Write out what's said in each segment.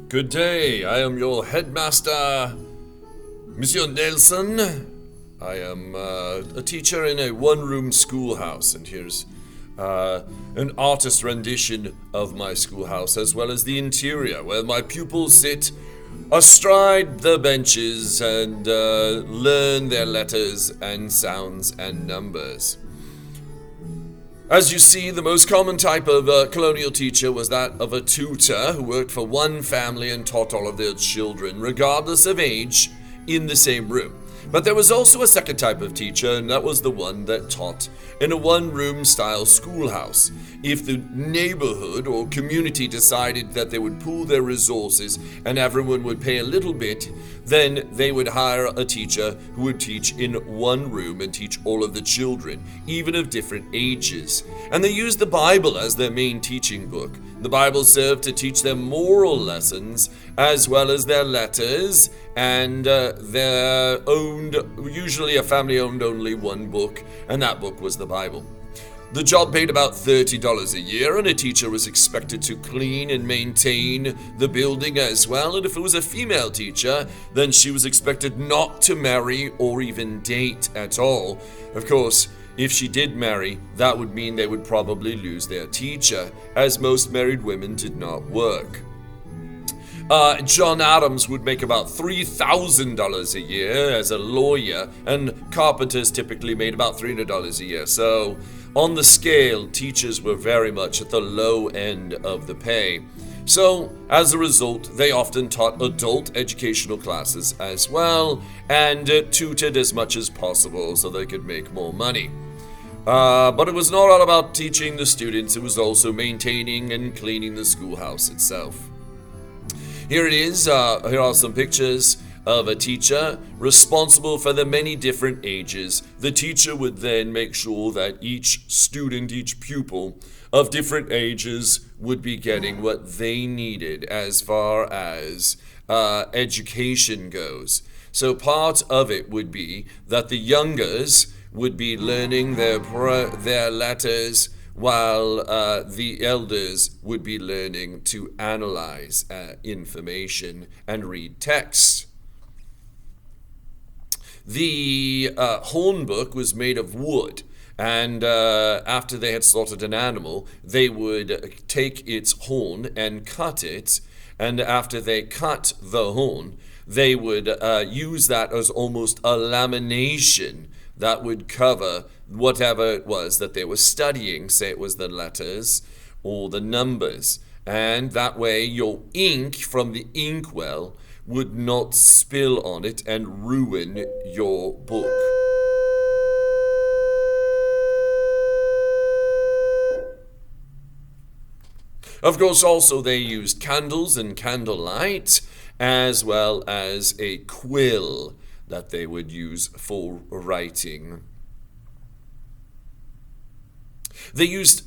Good day, I am your headmaster, Monsieur Nelson. I am a teacher in a one-room schoolhouse, and here's an artist rendition of my schoolhouse, as well as the interior, where my pupils sit astride the benches and learn their letters and sounds and numbers. As you see, the most common type of colonial teacher was that of a tutor who worked for one family and taught all of their children, regardless of age, in the same room. But there was also a second type of teacher, and that was the one that taught in a one-room style schoolhouse. If the neighborhood or community decided that they would pool their resources and everyone would pay a little bit, then they would hire a teacher who would teach in one room and teach all of the children, even of different ages. And they used the Bible as their main teaching book. The Bible served to teach them moral lessons as well as their letters, and their owned, usually a family owned only one book, and that book was the Bible. The job paid about $30 a year, and a teacher was expected to clean and maintain the building as well. And if it was a female teacher, then she was expected not to marry or even date at all. Of course, if she did marry, that would mean they would probably lose their teacher, as most married women did not work. John Adams would make about $3,000 a year as a lawyer, and carpenters typically made about $300 a year. So, on the scale, teachers were very much at the low end of the pay. So, as a result, they often taught adult educational classes as well, and tutored as much as possible so they could make more money. But it was not all about teaching the students, it was also maintaining and cleaning the schoolhouse itself. Here it is, here are some pictures of a teacher responsible for the many different ages. The teacher would then make sure that each student, each pupil of different ages would be getting what they needed as far as education goes. So part of it would be that the youngers would be learning their letters, while the elders would be learning to analyze information and read text. The horn book was made of wood, and after they had slaughtered an animal, they would take its horn and cut it, and after they cut the horn, they would use that as almost a lamination that would cover whatever it was that they were studying, say it was the letters or the numbers. And that way your ink from the inkwell would not spill on it and ruin your book. Of course, also they used candles and candlelight, as well as a quill that they would use for writing. They used,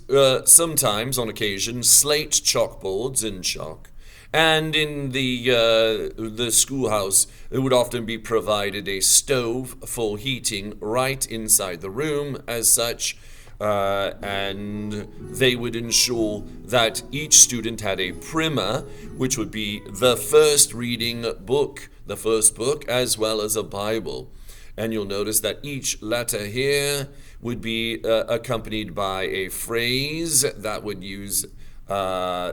sometimes, on occasion, slate chalkboards and chalk. And in the schoolhouse, it would often be provided a stove for heating right inside the room as such. And they would ensure that each student had a primer, which would be the first reading book, the first book, as well as a Bible. And you'll notice that each letter here would be accompanied by a phrase that would use the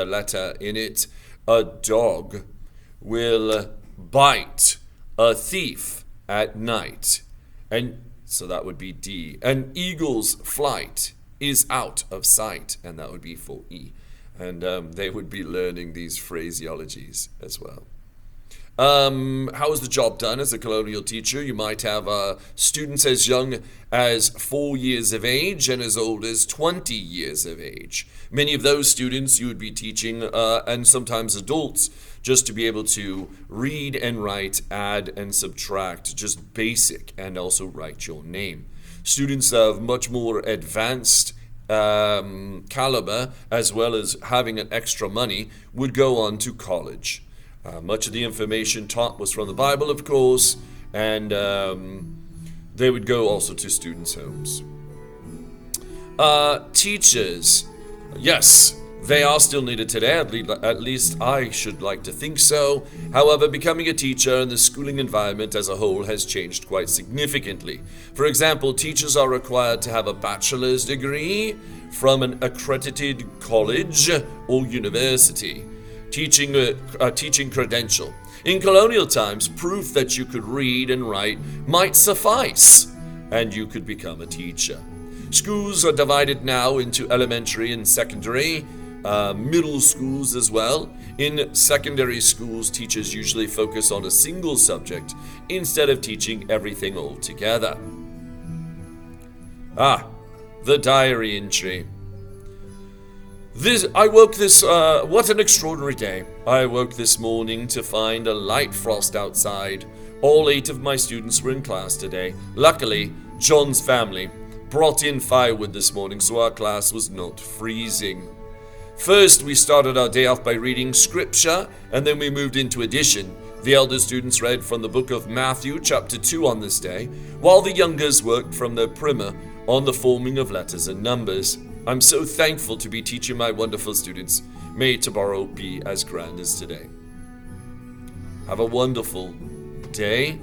letter in it. A dog will bite a thief at night. And so that would be D. An eagle's flight is out of sight, and that would be for E. And they would be learning these phraseologies as well. How is the job done as a colonial teacher? You might have students as young as 4 years of age and as old as 20 years of age. Many of those students you would be teaching, and sometimes adults, just to be able to read and write, add and subtract, just basic, and also write your name. Students of much more advanced caliber, as well as having an extra money, would go on to college. Much of the information taught was from the Bible, of course, and they would go also to students' homes. Teachers, yes, They are still needed today, at least I should like to think so. However, becoming a teacher and the schooling environment as a whole has changed quite significantly. For example, teachers are required to have a bachelor's degree from an accredited college or university, teaching credential. In colonial times, proof that you could read and write might suffice, and you could become a teacher. Schools are divided now into elementary and secondary, middle schools as well. In secondary schools, teachers usually focus on a single subject instead of teaching everything all together. The diary entry. What an extraordinary day. I woke this morning to find a light frost outside. All 8 of my students were in class today. Luckily, John's family brought in firewood this morning, so our class was not freezing. First, we started our day off by reading scripture, and then we moved into addition. The elder students read from the book of Matthew, chapter 2 on this day, while the youngers worked from their primer on the forming of letters and numbers. I'm so thankful to be teaching my wonderful students. May tomorrow be as grand as today. Have a wonderful day